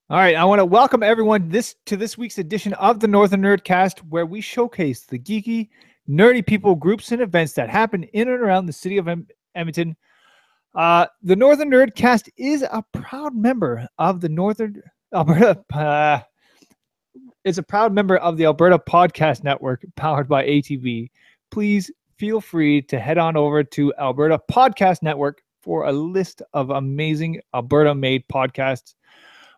All right, I want to welcome everyone to this week's edition of the Northern Nerdcast, where we showcase the geeky, nerdy people, groups, and events that happen in and around the city of Edmonton. The Northern Nerdcast is a proud member of the Northern Alberta. Is a proud member of the Alberta Podcast Network, powered by ATV. Please feel free to head on over to Alberta Podcast Network for a list of amazing Alberta-made podcasts.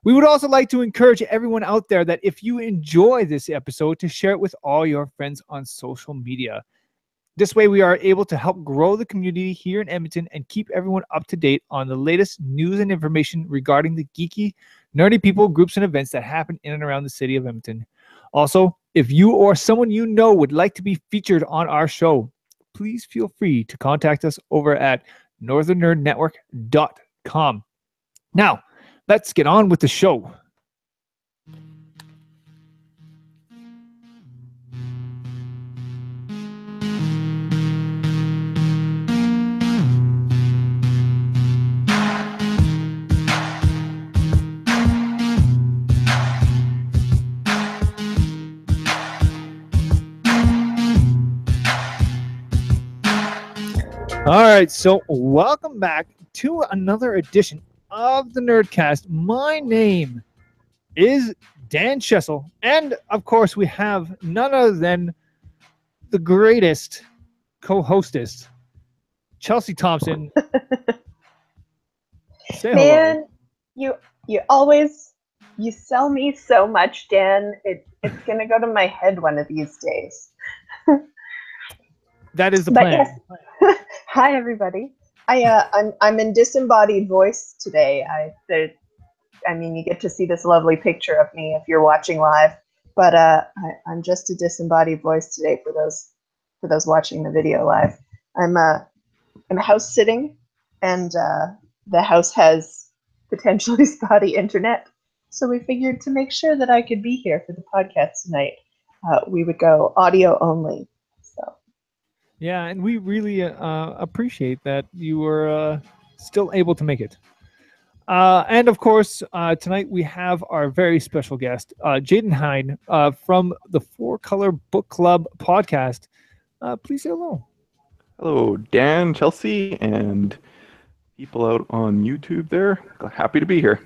We would also like to encourage everyone out there that if you enjoy this episode, to share it with all your friends on social media. This way, we are able to help grow the community here in Edmonton and keep everyone up to date on the latest news and information regarding the geeky, nerdy people, groups, and events that happen in and around the city of Edmonton. Also, if you or someone you know would like to be featured on our show, please feel free to contact us over at northernnerdnetwork.com. Now, let's get on with the show. All right, so welcome back to another edition of the Nerdcast. My name is Dan Chelsea, and of course we have none other than the greatest co-hostess, Chelsea Thompson. Say Man, hello. you sell me so much, Dan. It's gonna go to my head one of these days. That is the plan. Yes. Hi, everybody. I'm in disembodied voice today. You get to see this lovely picture of me if you're watching live, but I'm just a disembodied voice today for those watching the video live. I'm house sitting, and the house has potentially spotty internet, so we figured to make sure that I could be here for the podcast tonight, we would go audio only. Yeah, and we really appreciate that you were still able to make it. And of course, tonight we have our very special guest, Jaden Hein, from the Four Color Book Club podcast. Please say hello. Hello, Dan, Chelsea, and people out on YouTube there. Happy to be here.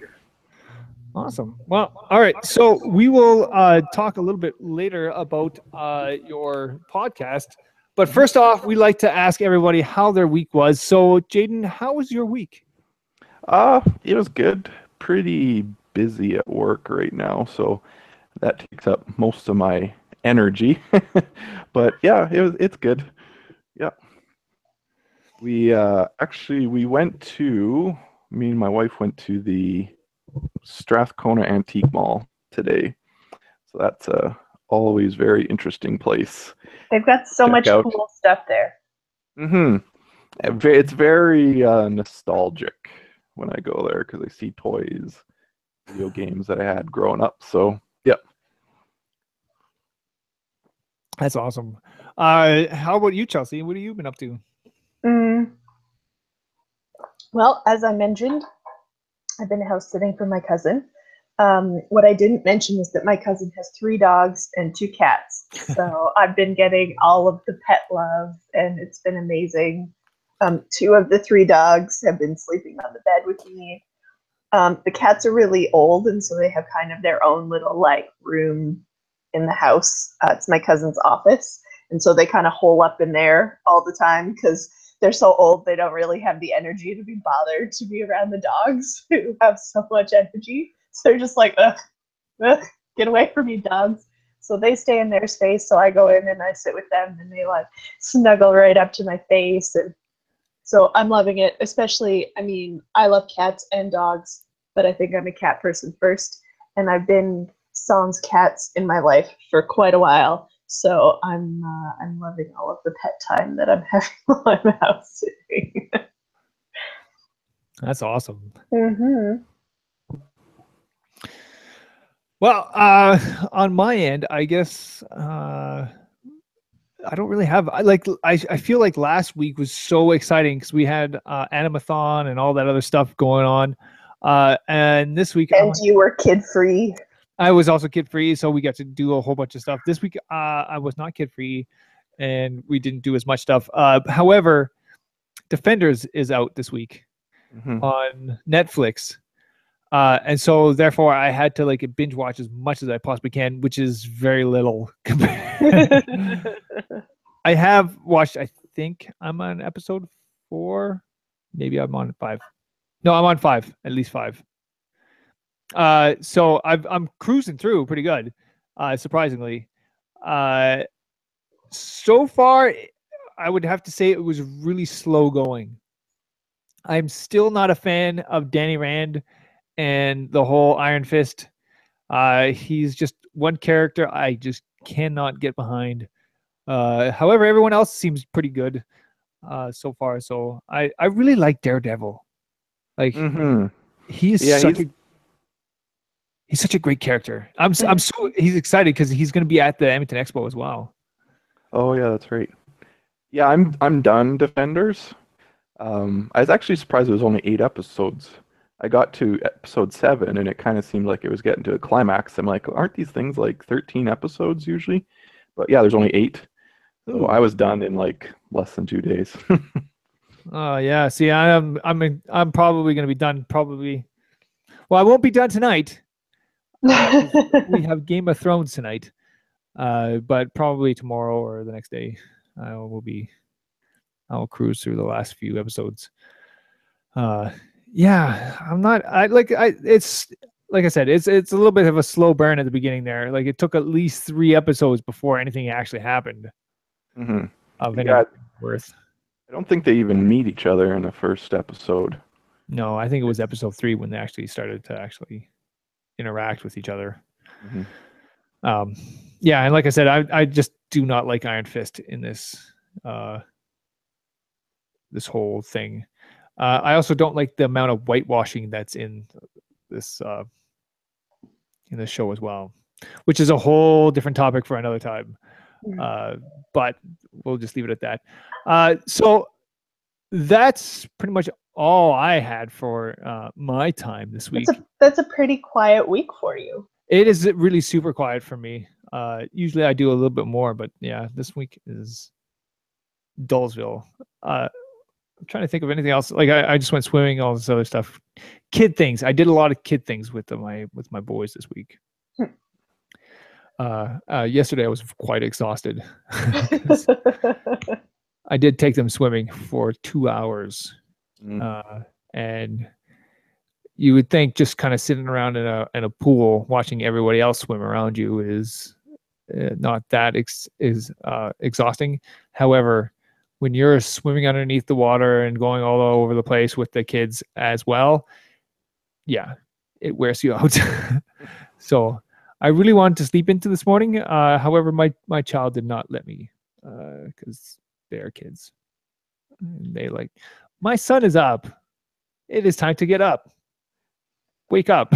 Awesome. Well, all right. So we will talk a little bit later about your podcast. But first off, we like to ask everybody how their week was. So, Jaden, how was your week? It was good. Pretty busy at work right now, so that takes up most of my energy. But yeah, it's good. Yeah. Me and my wife went to the Strathcona Antique Mall today. So that's always very interesting place. They've got so much cool stuff there. It's very nostalgic when I go there because I see toys, video games that I had growing up. So, yeah. That's awesome. How about you, Chelsea? What have you been up to? Well, as I mentioned, I've been house sitting for my cousin. What I didn't mention is that my cousin has 3 dogs and 2 cats. So I've been getting all of the pet love, and it's been amazing. 2 of the 3 dogs have been sleeping on the bed with me. The cats are really old, and so they have kind of their own little room in the house. It's my cousin's office, and so they kind of hole up in there all the time because they're so old they don't really have the energy to be bothered to be around the dogs who have so much energy. So they're just like, ugh, get away from me, dogs. So they stay in their space. So I go in and I sit with them, and they snuggle right up to my face. And so I'm loving it. Especially, I love cats and dogs, but I think I'm a cat person first. And I've been sans cats in my life for quite a while. So I'm loving all of the pet time that I'm having while I'm house sitting. That's awesome. Mm-hmm. Well, on my end, I guess I don't really have I feel like last week was so exciting because we had Animathon and all that other stuff going on. And this week, And you were kid-free. I was also kid-free, so we got to do a whole bunch of stuff. This week, I was not kid-free, and we didn't do as much stuff. However, Defenders is out this week on Netflix. And so therefore I had to like binge watch as much as I possibly can, which is very little. I have watched, I think I'm on episode 4. Maybe I'm on 5. No, I'm on 5, at least 5. So I'm cruising through pretty good, surprisingly. So far, I would have to say it was really slow going. I'm still not a fan of Danny Rand and the whole Iron Fist. He's just one character I just cannot get behind. However, everyone else seems pretty good so far. So I really like Daredevil. Like he's such a great character. He's excited because he's going to be at the Edmonton Expo as well. Oh yeah, that's right. Yeah, I'm done Defenders. I was actually surprised it was only 8 episodes. I got to episode 7 and it kind of seemed like it was getting to a climax. I'm like, aren't these things like 13 episodes usually? But yeah, there's only 8. So I was done in like less than 2 days. Oh yeah. See, I'm probably going to be done probably. Well, I won't be done tonight. We have Game of Thrones tonight. But probably tomorrow or the next day, I'll cruise through the last few episodes. Yeah, it's like I said, it's a little bit of a slow burn at the beginning there. Like it took at least 3 episodes before anything actually happened. Of any worth. I don't think they even meet each other in the first episode. No, I think it was episode 3 when they actually started to actually interact with each other. Yeah, and like I said, I just do not like Iron Fist in this this whole thing. I also don't like the amount of whitewashing that's in this show as well, which is a whole different topic for another time. But we'll just leave it at that. So that's pretty much all I had for my time this week. That's a pretty quiet week for you. It is really super quiet for me. Usually I do a little bit more, but yeah, this week is Dullsville. I'm trying to think of anything else. Like I just went swimming, all this other stuff. Kid things. I did a lot of kid things with my boys this week. Yesterday I was quite exhausted. I did take them swimming for 2 hours. And you would think just kind of sitting around in a pool watching everybody else swim around you is not that exhausting. However, when you're swimming underneath the water and going all over the place with the kids as well, yeah, it wears you out. So I really wanted to sleep into this morning. However, my child did not let me because they are kids. They like, my son is up. It is time to get up. Wake up.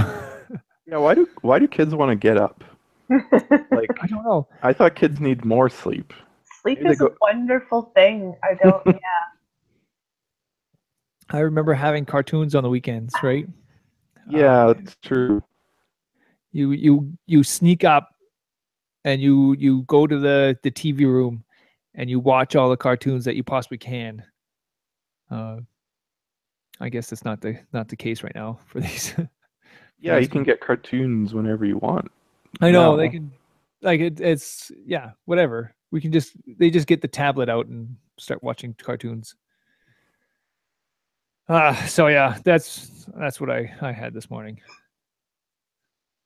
Yeah, why do kids want to get up? Like I don't know. I thought kids need more sleep. Sleep is a wonderful thing. Yeah. I remember having cartoons on the weekends, right? Yeah, that's true. You sneak up and you go to the TV room and you watch all the cartoons that you possibly can. I guess that's not the case right now for these. Yeah, you can get cartoons whenever you want. I know they can, like it's yeah, whatever. They just get the tablet out and start watching cartoons. So yeah, that's what I had this morning.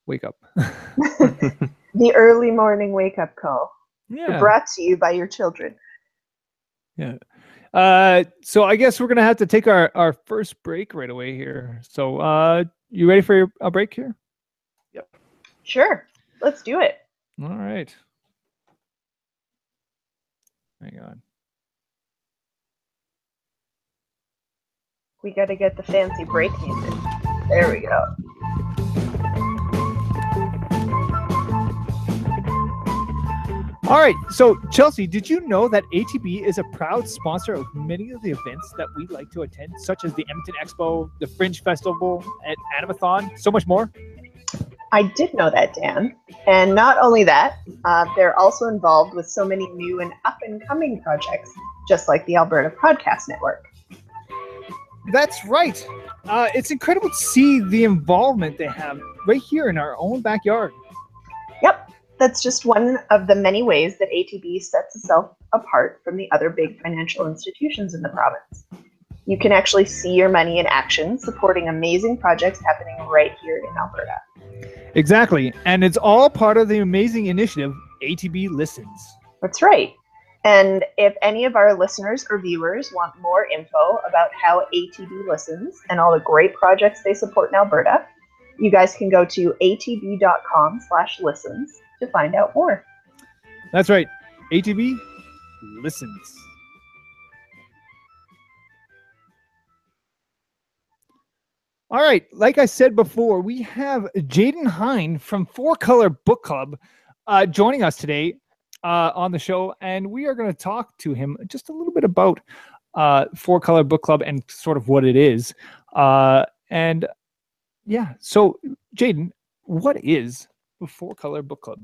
Wake up. The early morning wake up call. Yeah. Brought to you by your children. Yeah. So I guess we're gonna have to take our first break right away here. So you ready for a break here? Yep. Sure. Let's do it. All right. Hang on. We got to get the fancy break music. There we go. All right. So, Chelsea, did you know that ATB is a proud sponsor of many of the events that we like to attend, such as the Edmonton Expo, the Fringe Festival, and Animathon, so much more? I did know that, Dan. And not only that, they're also involved with so many new and up-and-coming projects, just like the Alberta Podcast Network. That's right. It's incredible to see the involvement they have right here in our own backyard. Yep, that's just one of the many ways that ATB sets itself apart from the other big financial institutions in the province. You can actually see your money in action, supporting amazing projects happening right here in Alberta. Exactly. And it's all part of the amazing initiative, ATB Listens. That's right. And if any of our listeners or viewers want more info about how ATB listens and all the great projects they support in Alberta, you guys can go to atb.com/listens to find out more. That's right. ATB Listens. All right. Like I said before, we have Jaden Hein from Four Color Book Club joining us today on the show. And we are going to talk to him just a little bit about Four Color Book Club and sort of what it is. So Jaden, what is the Four Color Book Club?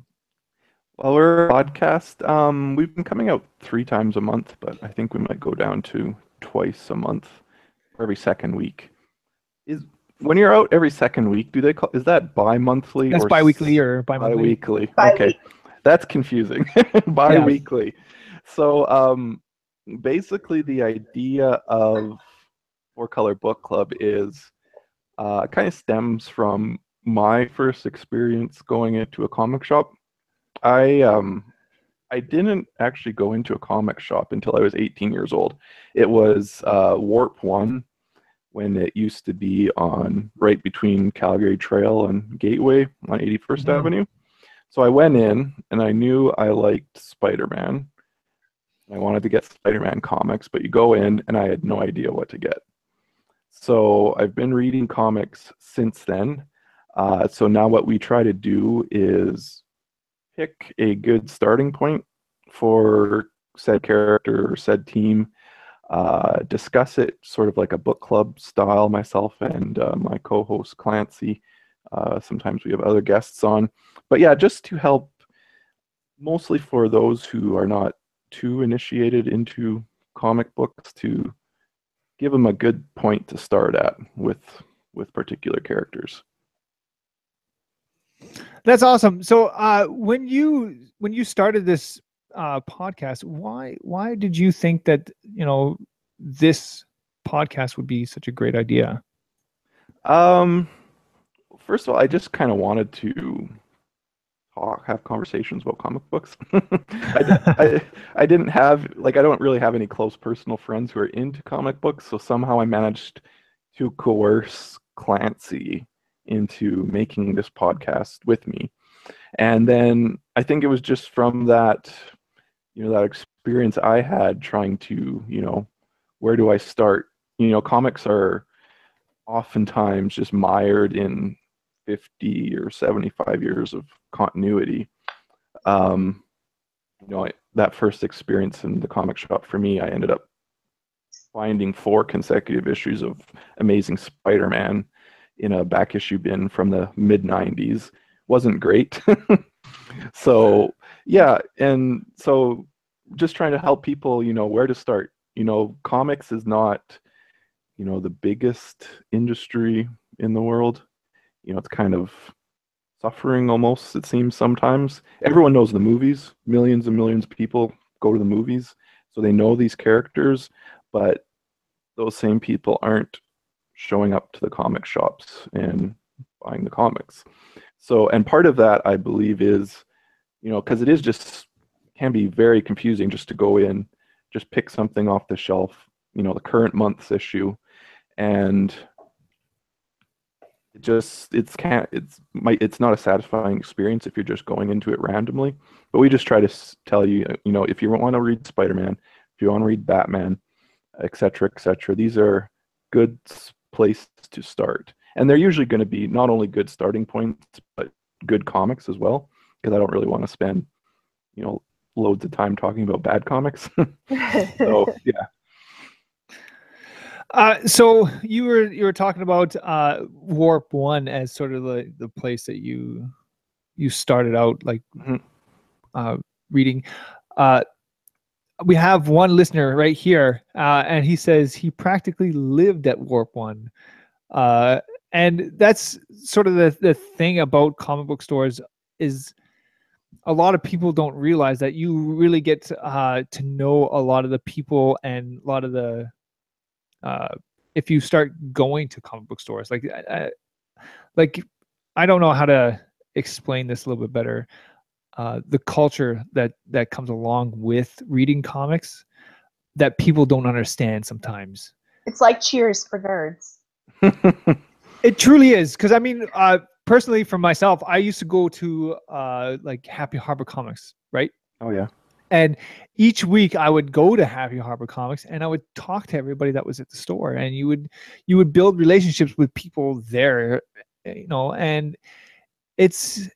Well, we're a podcast. We've been coming out 3 times a month, but I think we might go down to twice a month or every second week. When you're out every second week, is that bi-monthly? That's bi-weekly or bi-monthly? Bi-weekly. Bi-weekly. Okay. That's confusing. Bi-weekly. Yeah. So basically the idea of Four Color Book Club is kind of stems from my first experience going into a comic shop. I didn't actually go into a comic shop until I was 18 years old. It was Warp 1, when it used to be on right between Calgary Trail and Gateway on 81st Avenue. So I went in and I knew I liked Spider-Man. I wanted to get Spider-Man comics, but you go in and I had no idea what to get. So I've been reading comics since then. So now what we try to do is pick a good starting point for said character or said team, discuss it sort of like a book club style, myself and my co-host Clancy. Sometimes we have other guests on. But yeah, just to help mostly for those who are not too initiated into comic books, to give them a good point to start at with particular characters. That's awesome. So when you started this podcast, why did you think that this podcast would be such a great idea? First of all, I just kind of wanted to have conversations about comic books. I didn't have I don't really have any close personal friends who are into comic books, so somehow I managed to coerce Clancy into making this podcast with me. And then I think it was just from that, that experience I had trying to, where do I start? Comics are oftentimes just mired in 50 or 75 years of continuity. That first experience in the comic shop for me, I ended up finding 4 consecutive issues of Amazing Spider-Man in a back issue bin from the mid-90s. Wasn't great. So yeah, and so just trying to help people, where to start. Comics is not, the biggest industry in the world. It's kind of suffering almost, it seems sometimes. Everyone knows the movies. Millions and millions of people go to the movies, so they know these characters, but those same people aren't showing up to the comic shops and buying the comics. So, and part of that, I believe, is, because it is just, can be very confusing just to go in, just pick something off the shelf, the current month's issue, and it's not a satisfying experience if you're just going into it randomly. But we just try to tell you, if you want to read Spider-Man, if you want to read Batman, etc., these are good places to start. And they're usually going to be not only good starting points, but good comics as well, because I don't really want to spend, loads of time talking about bad comics. So yeah. So you were talking about Warp One as sort of the place that you started out like reading. We have one listener right here, and he says he practically lived at Warp One. And that's sort of the thing about comic book stores is a lot of people don't realize that you really get to know a lot of the people and a lot of the if you start going to comic book stores. Like I don't know how to explain this a little bit better. The culture that comes along with reading comics that people don't understand sometimes. It's like Cheers for nerds. It truly is, because I mean, personally, for myself, I used to go to like Happy Harbor Comics, right? Oh yeah. And each week I would go to Happy Harbor Comics and I would talk to everybody that was at the store, and you would build relationships with people there, you know, and it's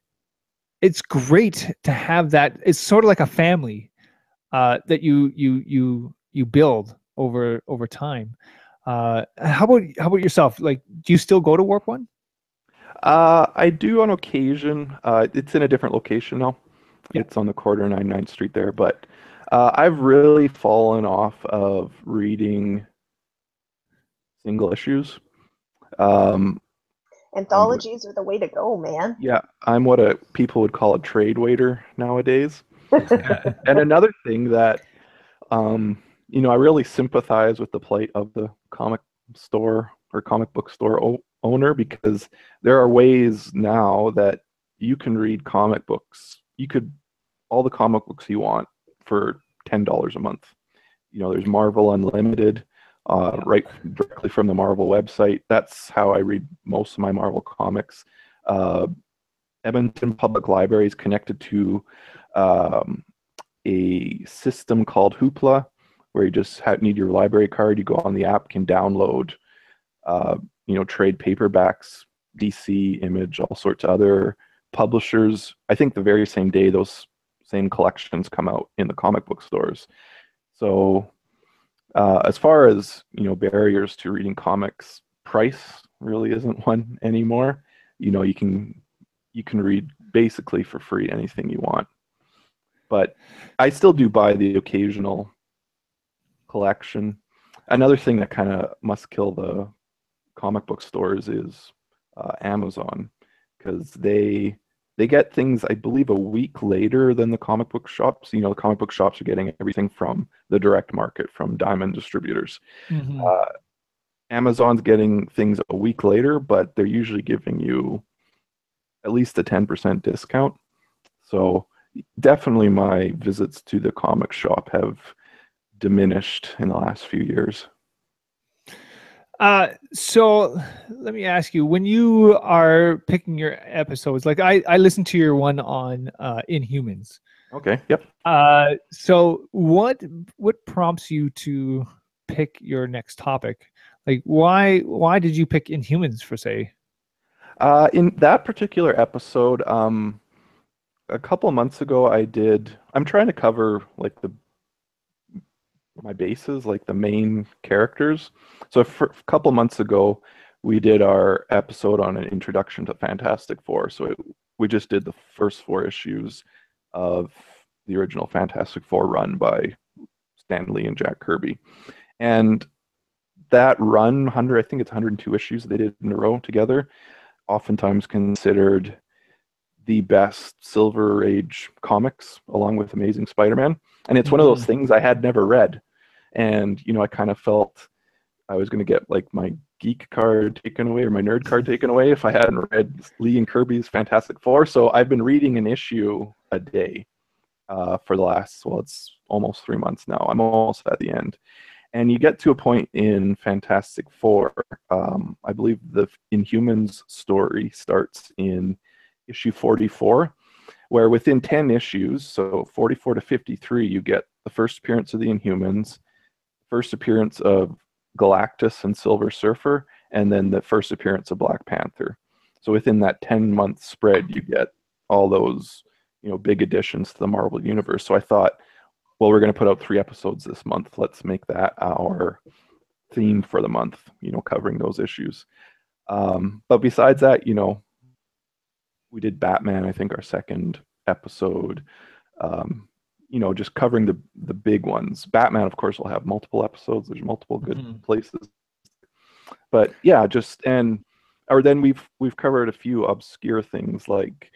great to have that. It's sort of like a family that you build over time. How about yourself? Like, do you still go to Warp One? I do on occasion. It's in a different location now. Yeah. It's on the corner 99th Street there, but I've really fallen off of reading single issues. Anthologies are the way to go, man. Yeah, I'm what people would call a trade waiter nowadays. And another thing that, you know, I really sympathize with the plight of the comic store or comic book store owner, because there are ways now that you can read comic books. All the comic books you want for $10 a month. You know, there's Marvel Unlimited, right directly from the Marvel website. That's how I read most of my Marvel comics. Edmonton Public Library is connected to a system called Hoopla, where you just need your library card. You go on the app, can download, you know, trade paperbacks, DC, Image, all sorts of other publishers. I think the very same day those same collections come out in the comic book stores. So as far as, you know, barriers to reading comics, price really isn't one anymore. You know, you can read basically for free anything you want. But I still do buy the occasional collection. Another thing that kind of must kill the comic book stores is Amazon, because they get things, I believe, a week later than the comic book shops. You know, the comic book shops are getting everything from the direct market, from diamond distributors. Mm-hmm. Amazon's getting things a week later, but they're usually giving you at least a 10% discount. So definitely my visits to the comic shop have diminished in the last few years. So let me ask you, when you are picking your episodes, like I listened to your one on Inhumans. Okay. Yep. So what prompts you to pick your next topic? Like why did you pick Inhumans for say? In that particular episode, a couple of months ago, I'm trying to cover like my bases, like the main characters. So a couple months ago, we did our episode on an introduction to Fantastic Four. So we just did the first 4 issues of the original Fantastic Four run by Stan Lee and Jack Kirby. And that run, I think it's 102 issues they did in a row together, oftentimes considered the best Silver Age comics, along with Amazing Spider-Man. And it's one of those things I had never read. And, you know, I kind of felt I was going to get like my geek card taken away or my nerd card taken away if I hadn't read Lee and Kirby's Fantastic Four. So I've been reading an ip a day for the last, it's almost 3 months now. I'm almost at the end. And you get to a point in Fantastic Four, I believe the Inhumans story starts in issue 44, where within 10 issues, so 44 to 53, you get the first appearance of the Inhumans, first appearance of Galactus and Silver Surfer, and then the first appearance of Black Panther. So within that 10-month spread, you get all those big additions to the Marvel universe. So I thought, well, we're going to put out 3 episodes this month. Let's make that our theme for the month, covering those issues. But besides that, we did Batman, I think our second episode, just covering the big ones. Batman, of course, will have multiple episodes. There's multiple good places. But yeah, then we've covered a few obscure things like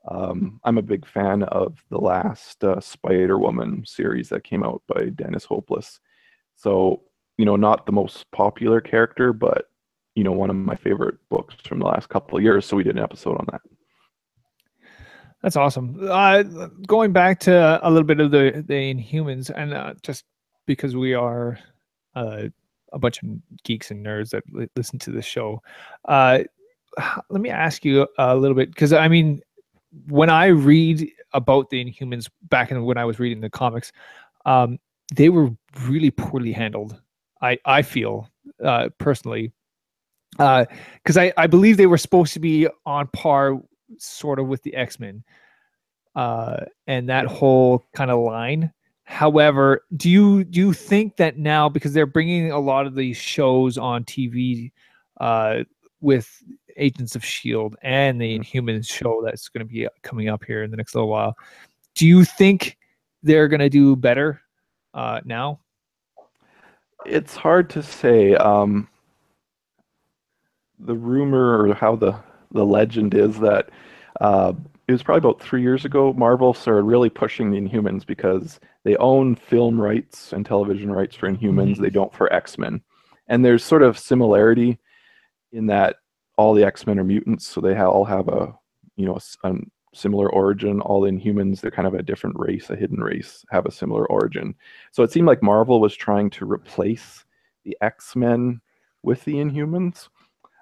I'm a big fan of the last Spider-Woman series that came out by Dennis Hopeless. So, not the most popular character, but one of my favorite books from the last couple of years. So we did an episode on that. That's awesome. Going back to a little bit of the Inhumans, and just because we are a bunch of geeks and nerds that listen to this show, let me ask you a little bit, because I mean, when I read about the Inhumans back when I was reading the comics, they were really poorly handled. I feel personally, because I believe they were supposed to be on par sort of with the X-Men and that whole kind of line. However, do you think that now, because they're bringing a lot of these shows on TV with Agents of S.H.I.E.L.D. and the Inhumans show that's going to be coming up here in the next little while, do you think they're going to do better now? It's hard to say. The rumor, or how the legend is, that it was probably about 3 years ago, Marvel started really pushing the Inhumans because they own film rights and television rights for Inhumans. They don't for X-Men. And there's sort of similarity in that all the X-Men are mutants, so they all have a similar origin. All the Inhumans, they're kind of a different race, a hidden race, have a similar origin. So it seemed like Marvel was trying to replace the X-Men with the Inhumans.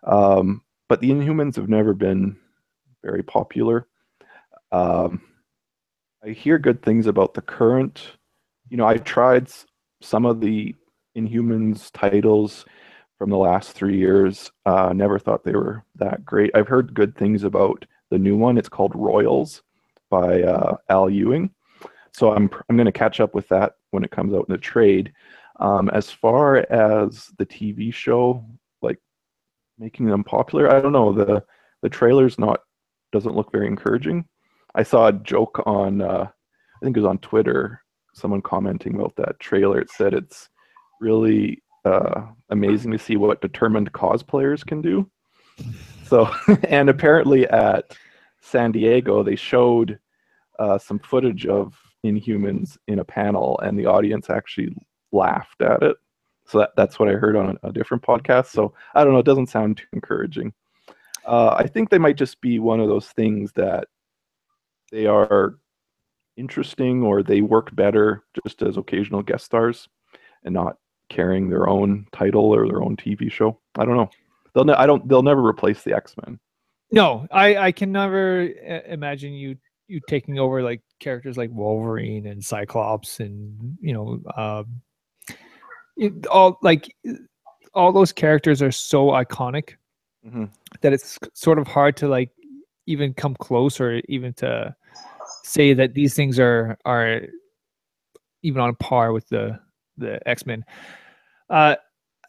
But the Inhumans have never been very popular. I hear good things about the current. I tried some of the Inhumans titles from the last 3 years. Never thought they were that great. I've heard good things about the new one. It's called Royals by Al Ewing. So I'm going to catch up with that when it comes out in the trade. As far as the TV show, like making them popular, I don't know. The trailer's doesn't look very encouraging. I saw a joke on, I think it was on Twitter, someone commenting about that trailer. It said it's really amazing to see what determined cosplayers can do. So, and apparently at San Diego, they showed some footage of Inhumans in a panel, and the audience actually laughed at it. So that's what I heard on a different podcast. So I don't know, it doesn't sound too encouraging. I think they might just be one of those things that they are interesting, or they work better just as occasional guest stars and not carrying their own title or their own TV show. I don't know. They'll never replace the X-Men. No, I can never imagine you taking over like characters like Wolverine and Cyclops and all those characters are so iconic that it's sort of hard to like even come close, or even to say that these things are even on par with the X-Men.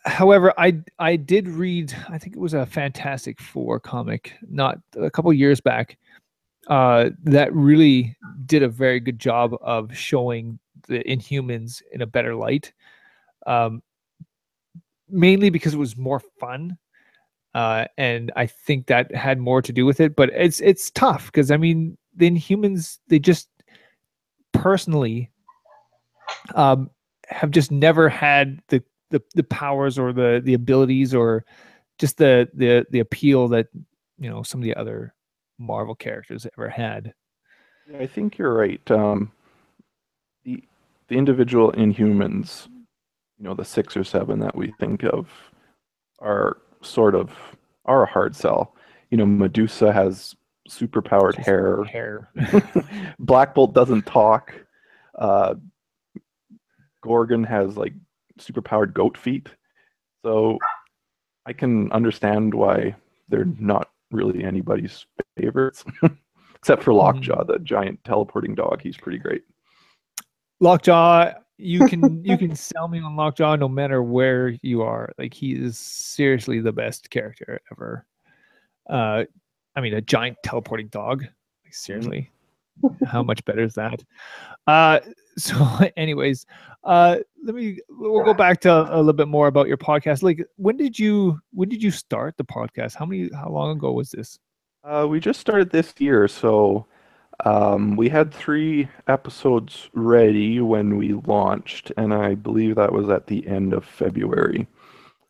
However, I did read, I think it was a Fantastic Four comic, not a couple years back, that really did a very good job of showing the Inhumans in a better light. Mainly because it was more fun. And I think that had more to do with it, but it's tough because I mean, the Inhumans, they just personally have just never had the powers or the abilities, or just the appeal that some of the other Marvel characters ever had. Yeah, I think you're right. The individual Inhumans, the 6 or 7 that we think of, are a hard sell. Medusa has superpowered hair. Black Bolt doesn't talk. Gorgon has like superpowered goat feet. So I can understand why they're not really anybody's favorites. Except for Lockjaw, the giant teleporting dog. He's pretty great. Lockjaw, you can sell me on Lockjaw no matter where you are. Like, he is seriously the best character ever. I mean, a giant teleporting dog. Like, seriously, how much better is that? So anyways, we'll go back to a little bit more about your podcast. Like, when did you start the podcast? How long ago was this? We just started this year, so we had 3 episodes ready when we launched, and I believe that was at the end of February.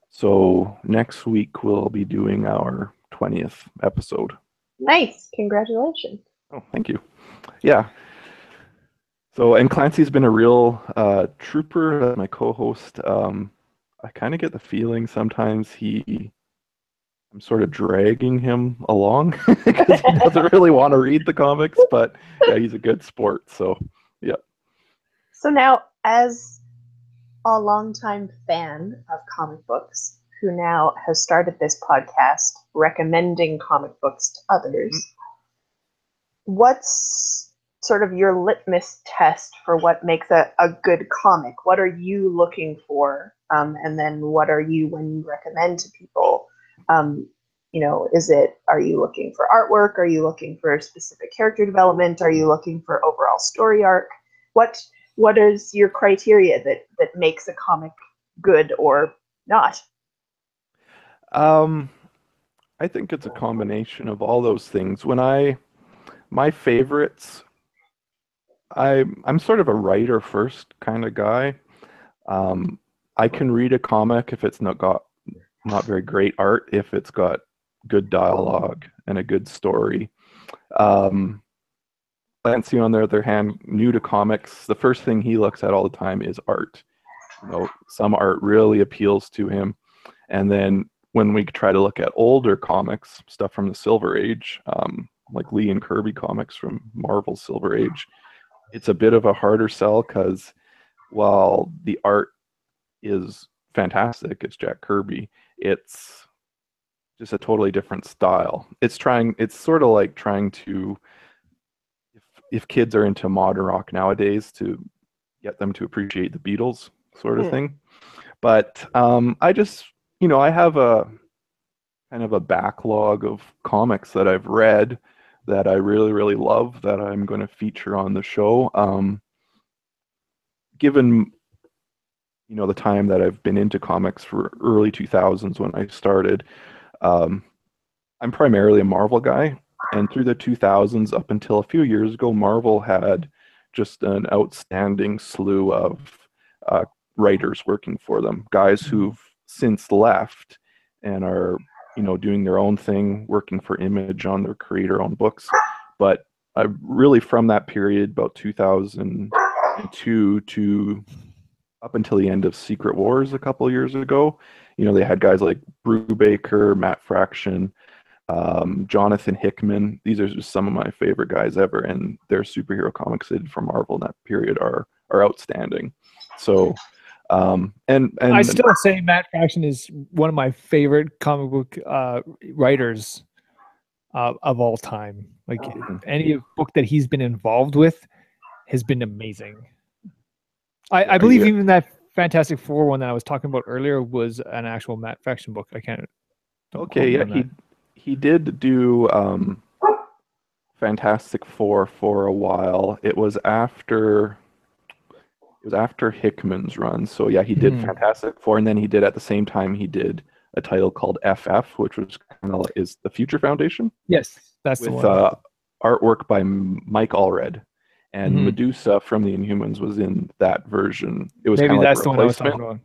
So next week we'll be doing our 20th episode. Nice. Congratulations. Oh, thank you. Yeah. So, and Clancy's been a real trooper, my co-host. I kind of get the feeling sometimes I'm sort of dragging him along because he doesn't really want to read the comics, but yeah, he's a good sport. So, yeah. So now, as a longtime fan of comic books, who now has started this podcast recommending comic books to others, what's sort of your litmus test for what makes a good comic? What are you looking for? And then what are you when you recommend to people? Are you looking for artwork? Are you looking for specific character development? Are you looking for overall story arc? What is your criteria that makes a comic good or not? I think it's a combination of all those things. My favorites, I'm sort of a writer first kind of guy. I can read a comic if it's not very great art, if it's got good dialogue and a good story. Clancy, on the other hand, new to comics, the first thing he looks at all the time is art. Some art really appeals to him. And then when we try to look at older comics, stuff from the Silver Age, like Lee and Kirby comics from Marvel's Silver Age, it's a bit of a harder sell because while the art is fantastic, it's Jack Kirby, it's just a totally different style. It's sort of like trying to, if kids are into modern rock nowadays, to get them to appreciate the Beatles sort of thing. But I have a kind of a backlog of comics that I've read that I really, really love that I'm going to feature on the show. Given the time that I've been into comics for early 2000s when I started, I'm primarily a Marvel guy. And through the 2000s up until a few years ago, Marvel had just an outstanding slew of writers working for them, guys who've since left and are doing their own thing, working for Image on their creator-owned books. But really from that period, about 2002 to up until the end of Secret Wars a couple of years ago, they had guys like Brubaker, Matt Fraction, Jonathan Hickman. These are just some of my favorite guys ever, and their superhero comics they did for Marvel in that period are outstanding. So and I still say Matt Fraction is one of my favorite comic book writers of all time. Like, any book that he's been involved with has been amazing. I believe even that Fantastic Four one that I was talking about earlier was an actual Matt Fraction book. I can't. Okay, yeah, he did do Fantastic Four for a while. It was after Hickman's run. So yeah, he did Fantastic Four, and then he did at the same time he did a title called FF, which was kind of is the Future Foundation. Yes, that's with the one. Artwork by Mike Allred, and Medusa from the Inhumans was in that version. It was maybe that's like the one I was talking about.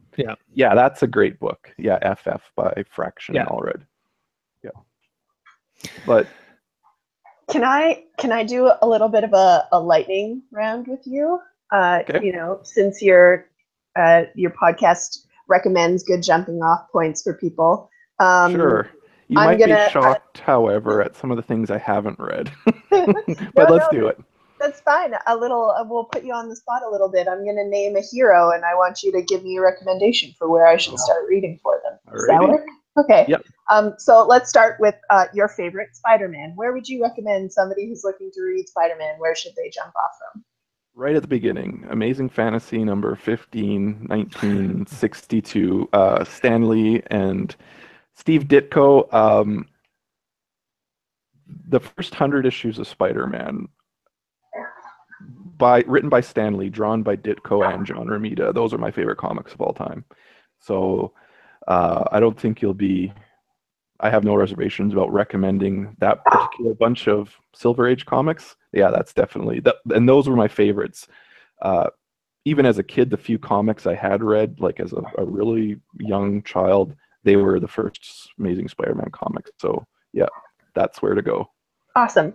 Yeah, that's a great book. Yeah, FF by Fraction and Allred. Yeah, but can I do a little bit of a lightning round with you? Okay. Since your podcast recommends good jumping off points for people. Sure. You might be shocked, however, at some of the things I haven't read. But let's do it. That's fine. We'll put you on the spot a little bit. I'm going to name a hero, and I want you to give me a recommendation for where I should start reading for them. Does that work? Okay. Yep. So let's start with your favorite Spider-Man. Where would you recommend somebody who's looking to read Spider-Man? Where should they jump off from? Right at the beginning, Amazing Fantasy number 15, 1962, Stan Lee and Steve Ditko. The first 100 issues of Spider-Man, written by Stan Lee, drawn by Ditko and John Romita. Those are my favorite comics of all time. So I don't think I have no reservations about recommending that particular bunch of Silver Age comics. Yeah, that's definitely and those were my favorites. Even as a kid, the few comics I had read, like as a really young child, they were the first Amazing Spider-Man comics. So yeah, that's where to go. Awesome.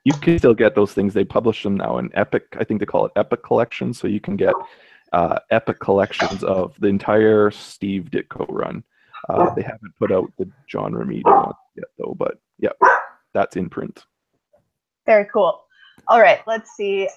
You can still get those things. They publish them now in Epic. I think they call it Epic Collection. So you can get Epic collections of the entire Steve Ditko run. They haven't put out the John Romita one yet, though. But yeah, that's in print. Very cool. All right, let's see.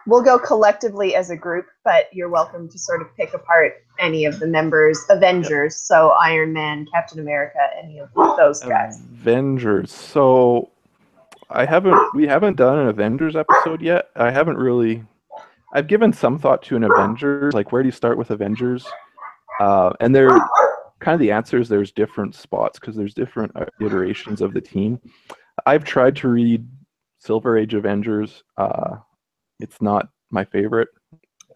We'll go collectively as a group, but you're welcome to sort of pick apart any of the members. Avengers, so Iron Man, Captain America, any of those guys. Avengers. So we haven't done an Avengers episode yet. I've given some thought to an Avengers, like where do you start with Avengers? And they're kind of the answer is there's different spots because there's different iterations of the team. I've tried to read Silver Age Avengers. It's not my favorite.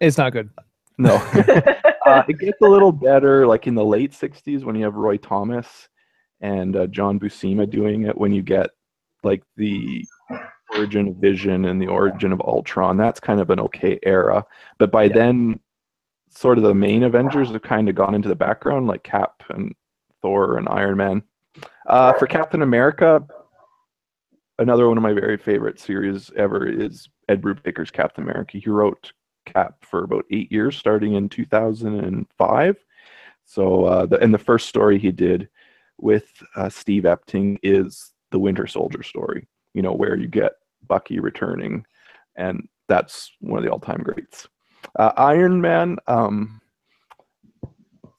It's not good. No. It gets a little better like in the late 60s when you have Roy Thomas and John Buscema doing it, when you get like the origin of Vision and the origin of Ultron. That's kind of an okay era. But by then, sort of the main Avengers have kind of gone into the background, like Cap and Thor and Iron Man. For Captain America, another one of my very favorite series ever is Ed Brubaker's Captain America. He wrote Cap for about 8 years, starting in 2005. So, the first story he did with Steve Epting is the Winter Soldier story, where you get Bucky returning, and that's one of the all-time greats. Iron Man,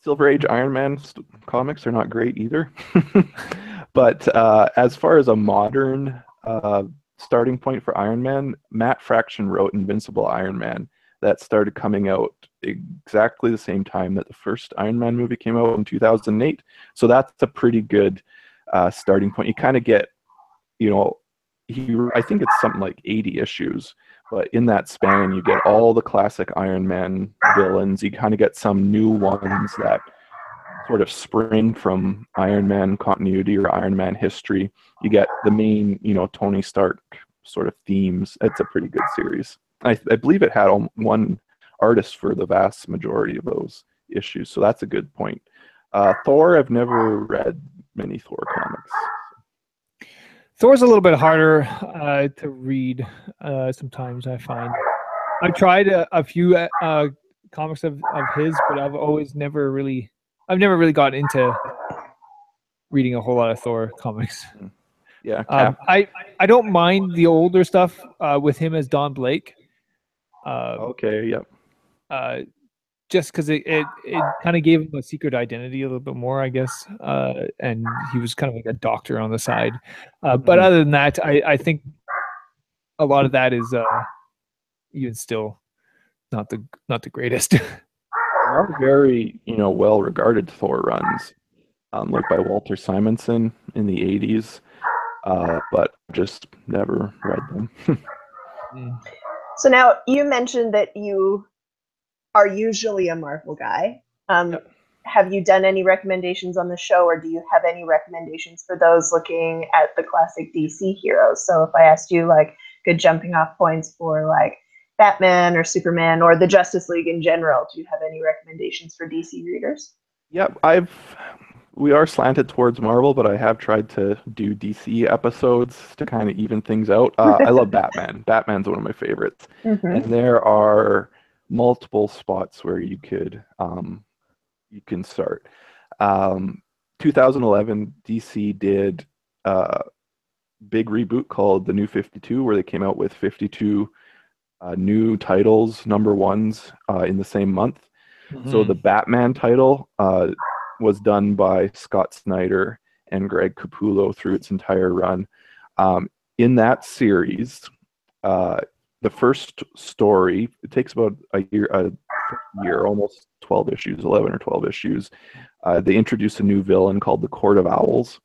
Silver Age Iron Man comics are not great either. But as far as a modern starting point for Iron Man, Matt Fraction wrote Invincible Iron Man that started coming out exactly the same time that the first Iron Man movie came out in 2008. So that's a pretty good starting point. You kind of get, I think it's something like 80 issues, but in that span, you get all the classic Iron Man villains. You kind of get some new ones that sort of spring from Iron Man continuity or Iron Man history. You get the main, Tony Stark sort of themes. It's a pretty good series. I believe it had one artist for the vast majority of those issues, so that's a good point. Thor, I've never read many Thor comics. Thor's a little bit harder to read sometimes, I find. I've tried a few comics of his, but I've never really gotten into reading a whole lot of Thor comics. Yeah, I don't mind the older stuff with him as Don Blake. Okay, yep. Just because it kind of gave him a secret identity a little bit more, I guess, and he was kind of like a doctor on the side. But other than that, I think a lot of that is even still not the greatest. There are very well-regarded Thor runs, like by Walter Simonson in the 80s, but just never read them. So now you mentioned that you are usually a Marvel guy. Yep. Have you done any recommendations on the show, or do you have any recommendations for those looking at the classic DC heroes? So if I asked you like good jumping off points for like Batman or Superman or the Justice League in general, do you have any recommendations for DC readers? Yep, we are slanted towards Marvel, but I have tried to do DC episodes to kind of even things out. I love Batman. Batman's one of my favorites. And there are multiple spots where you can start. 2011, DC did a big reboot called The New 52, where they came out with 52 new titles, number ones in the same month. So Mhm. the Batman title was done by Scott Snyder and Greg Capullo through its entire run. In that series, the first story, it takes about a year, almost 12 issues, 11 or 12 issues. They introduce a new villain called the Court of Owls.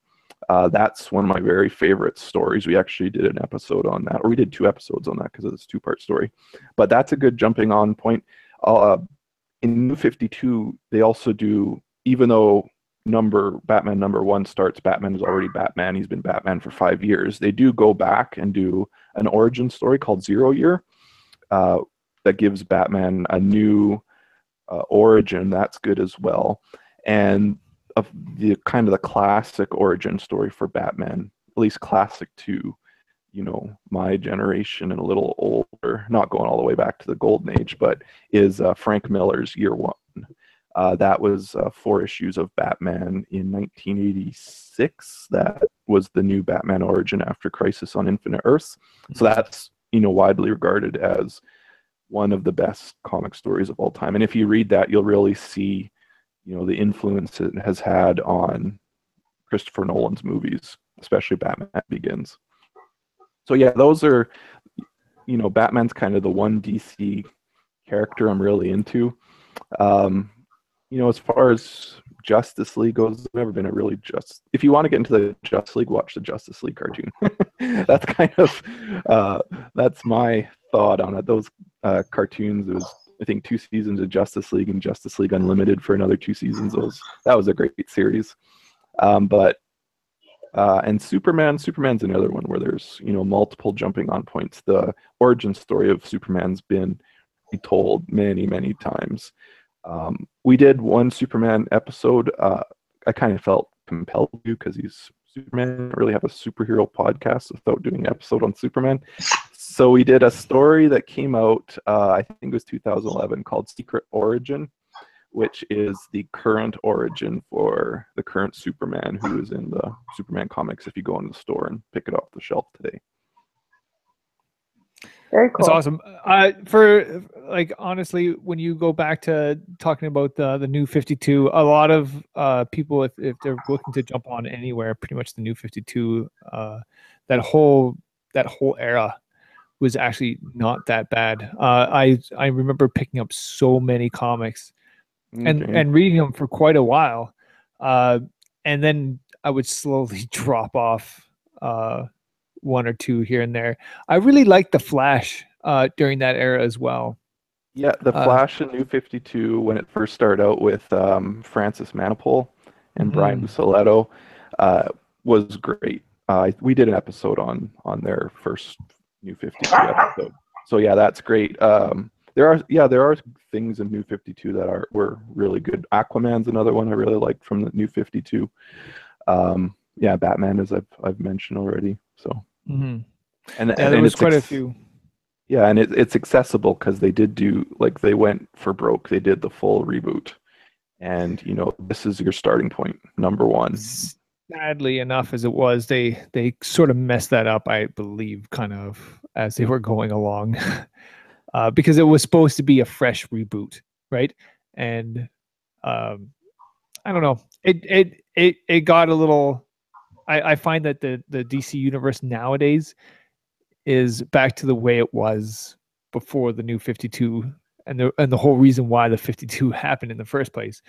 That's one of my very favorite stories. We actually did an episode on that, or we did 2 episodes on that because it's a 2-part story. But that's a good jumping on point. In New 52, they also do, even though Batman number 1 starts, Batman is already Batman. He's been Batman for 5 years. They do go back and do an origin story called 0 Year that gives Batman a new origin. That's good as well. And of the kind of the classic origin story for Batman, at least classic to, my generation and a little older, not going all the way back to the golden age, but is Frank Miller's Year One. That was 4 issues of Batman in 1986. That was the new Batman origin after Crisis on Infinite Earths. So that's, widely regarded as one of the best comic stories of all time. And if you read that, you'll really see, the influence it has had on Christopher Nolan's movies, especially Batman Begins. So yeah, those are, Batman's kind of the one DC character I'm really into. As far as Justice League goes, I've never been a really if you want to get into the Justice League, watch the Justice League cartoon. That's kind of, that's my thought on it. Those cartoons, it was, I think, 2 seasons of Justice League and Justice League Unlimited for another 2 seasons. That was a great series. And Superman's another one where there's, multiple jumping on points. The origin story of Superman's been retold many, many times. We did one Superman episode. I kind of felt compelled to because he's Superman. I don't really have a superhero podcast without doing an episode on Superman. So we did a story that came out, I think it was 2011, called Secret Origin, which is the current origin for the current Superman who is in the Superman comics if you go in the store and pick it off the shelf today. Very cool. That's awesome. For honestly, when you go back to talking about the New 52, a lot of people, if they're looking to jump on anywhere, pretty much the New 52, that whole era was actually not that bad. I remember picking up so many comics and reading them for quite a while, and then I would slowly drop off. 1 or 2 here and there. I really liked the Flash during that era as well. Yeah, the Flash in New 52, when it first started out with Francis Manapul and Brian Buccellato, was great. We did an episode on their first New 52 episode. So yeah, that's great. There are things in New 52 that were really good. Aquaman's another one I really liked from the New 52. Yeah, Batman, as I've mentioned already. So, and there was quite a few. Yeah, and it's accessible because they did do, they went for broke. They did the full reboot, and this is your starting point, number 1. Sadly enough, as it was, they sort of messed that up, I believe, kind of as they were going along, because it was supposed to be a fresh reboot, right? And I don't know, it got a little. I find that the DC universe nowadays is back to the way it was before the New 52, and the whole reason why the 52 happened in the first place,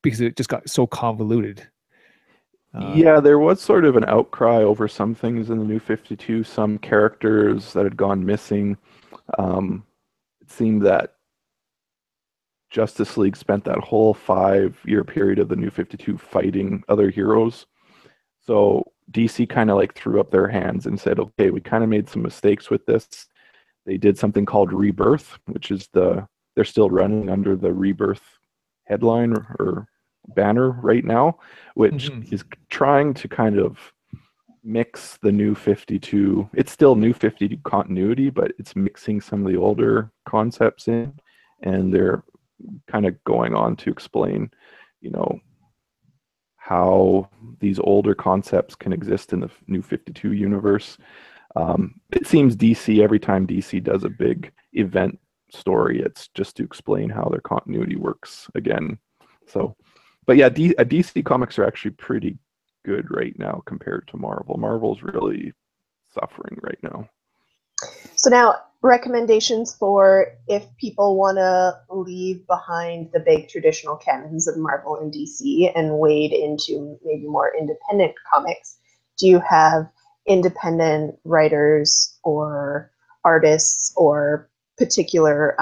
because it just got so convoluted. Yeah, there was sort of an outcry over some things in the New 52, some characters that had gone missing. It seemed that Justice League spent that whole 5-year period of the New 52 fighting other heroes. So DC kind of threw up their hands and said, okay, we kind of made some mistakes with this. They did something called Rebirth, which is they're still running under the Rebirth headline or banner right now, which is trying to kind of mix the New 52. It's still New 52 continuity, but it's mixing some of the older concepts in, and they're kind of going on to explain, how these older concepts can exist in the New 52 universe. It seems DC, every time DC does a big event story, it's just to explain how their continuity works again. So, but yeah, DC comics are actually pretty good right now compared to Marvel. Marvel's really suffering right now. So now, recommendations for if people want to leave behind the big traditional canons of Marvel and DC and wade into maybe more independent comics. Do you have independent writers or artists or particular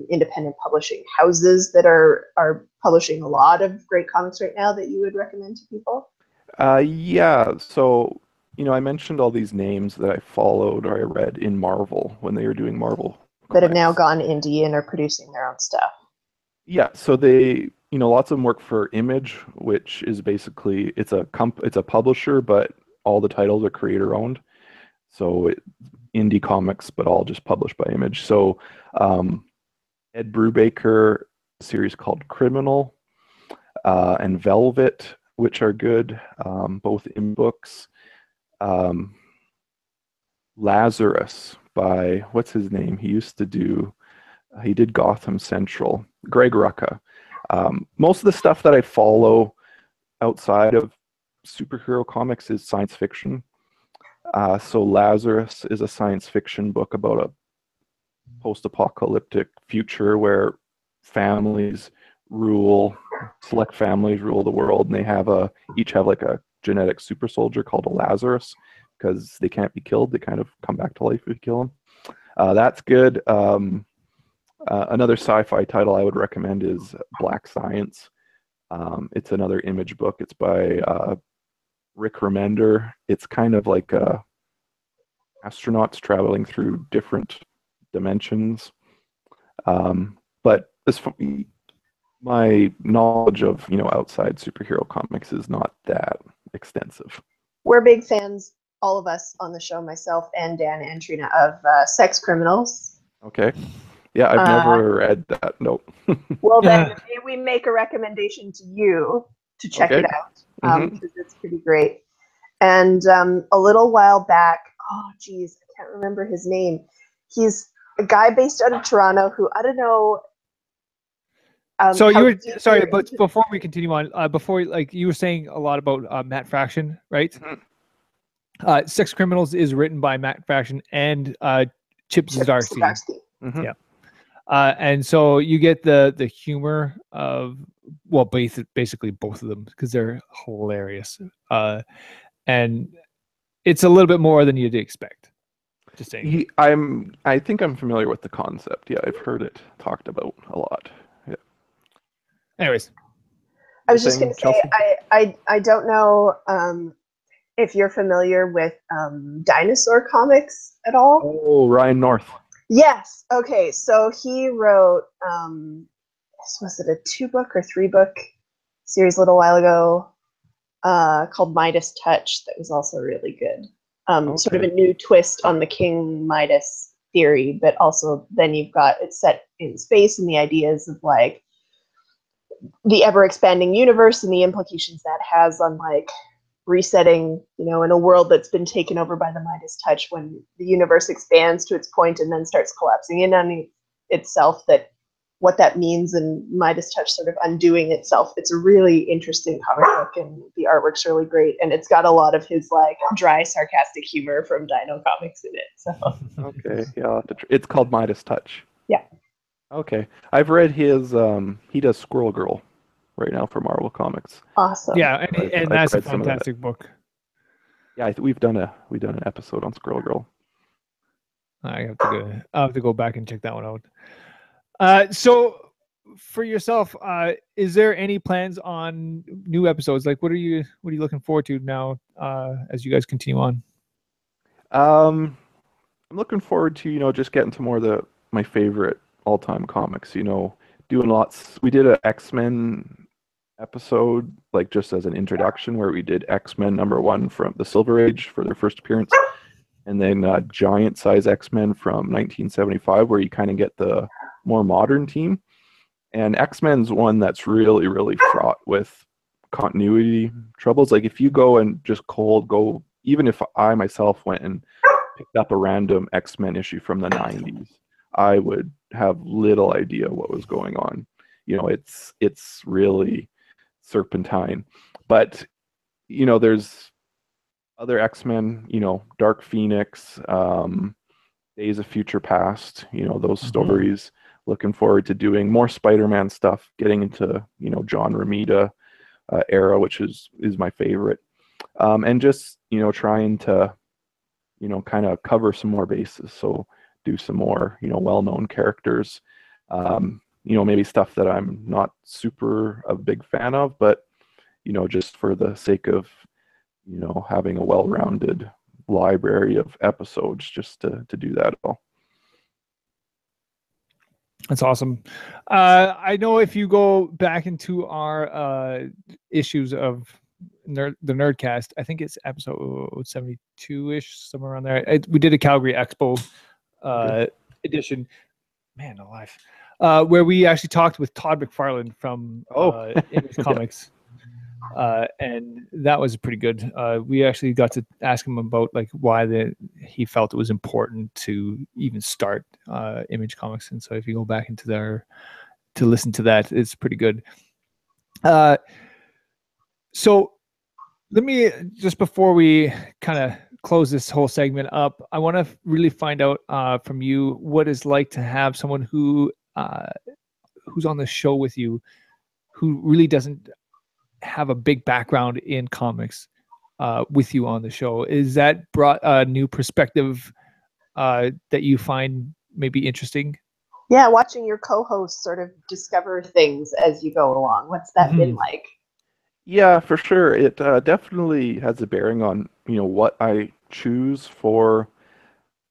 independent publishing houses that are publishing a lot of great comics right now that you would recommend to people? Yeah, so I mentioned all these names that I followed or I read in Marvel when they were doing Marvel That have now comics. gone indie and are producing their own stuff. Yeah, so they, lots of them work for Image, which is basically it's a publisher, but all the titles are creator owned. So indie comics, but all just published by Image. So Ed Brubaker, a series called Criminal, and Velvet, which are good, both in books. Lazarus by, what's his name? He did Gotham Central. Greg Rucka. Most of the stuff that I follow outside of superhero comics is science fiction. So Lazarus is a science fiction book about a post-apocalyptic future where select families rule the world, and they each have like a genetic super soldier called a Lazarus because they can't be killed. They kind of come back to life if you kill them. That's good. Another sci-fi title I would recommend is Black Science. It's another Image book. It's by Rick Remender. It's kind of like astronauts traveling through different dimensions. But my knowledge of outside superhero comics is not that extensive. We're big fans, all of us on the show, myself and Dan and Trina, of Sex Criminals. Okay. Yeah, I've never read that. Nope. Well, then we make a recommendation to you to check it out because it's pretty great. And a little while back, oh geez, I can't remember his name. He's a guy based out of Toronto who, I don't know. So you were sorry, but before we continue on, you were saying a lot about Matt Fraction, right? Mm-hmm. Sex Criminals is written by Matt Fraction and Chip Zdarsky. Mm-hmm. Yeah. And so you get the humor of, well, basically both of them because they're hilarious. And it's a little bit more than you'd expect. Just saying. I think I'm familiar with the concept. Yeah, I've heard it talked about a lot. Yeah. Anyways, I was just going to say, I don't know if you're familiar with dinosaur comics at all. Oh, Ryan North. Yes. Okay. So he wrote, was it a 2-book or 3-book series a little while ago called Midas Touch that was also really good. Sort of a new twist on the King Midas theory, but also then you've got it set in space and the ideas of like the ever-expanding universe and the implications that has on like resetting, in a world that's been taken over by the Midas touch when the universe expands to its point and then starts collapsing in on itself, that what that means and Midas touch sort of undoing itself. It's a really interesting comic book and the artwork's really great. And it's got a lot of his like dry, sarcastic humor from Dino Comics in it. So. Okay. Yeah. It's called Midas Touch. Yeah. Okay. I've read his, he does Squirrel Girl right now for Marvel Comics. Awesome. Yeah, and that's a fantastic book. Yeah, we've done an episode on Squirrel Girl. I'll have to go back and check that one out. So for yourself, is there any plans on new episodes? Like what are you looking forward to now as you guys continue on? I'm looking forward to, just getting to more of my favorite all-time comics, doing lots. We did an X-Men episode, like just as an introduction, where we did X-Men #1 from the Silver Age for their first appearance, and then giant size X-Men from 1975, where you kind of get the more modern team. And X-Men's one that's really, really fraught with continuity troubles. Like if you go and just go, even if I myself went and picked up a random X-Men issue from the 90s, I would have little idea what was going on. It's really serpentine. But, there's other X-Men, Dark Phoenix, Days of Future Past, those stories. Looking forward to doing more Spider-Man stuff, getting into, John Romita era, which is my favorite. And just, trying to, kind of cover some more bases. So do some more, well-known characters, maybe stuff that I'm not super a big fan of, but, just for the sake of, having a well-rounded library of episodes, just to do that all. That's awesome. I know if you go back into our issues of the Nerdcast, I think it's episode 72-ish, somewhere around there. We did a Calgary Expo edition. Man alive. Where we actually talked with Todd McFarlane from Image Comics. And that was pretty good. We actually got to ask him about like why he felt it was important to even start Image Comics. And so if you go back into there to listen to that, it's pretty good. So let me, just before we kind of close this whole segment up, I want to really find out from you what it's like to have someone who's on the show with you who really doesn't have a big background in comics with you on the show. Is that brought a new perspective that you find maybe interesting? Yeah, watching your co-host sort of discover things as you go along. What's that been like? Yeah, for sure. It definitely has a bearing on, what I choose for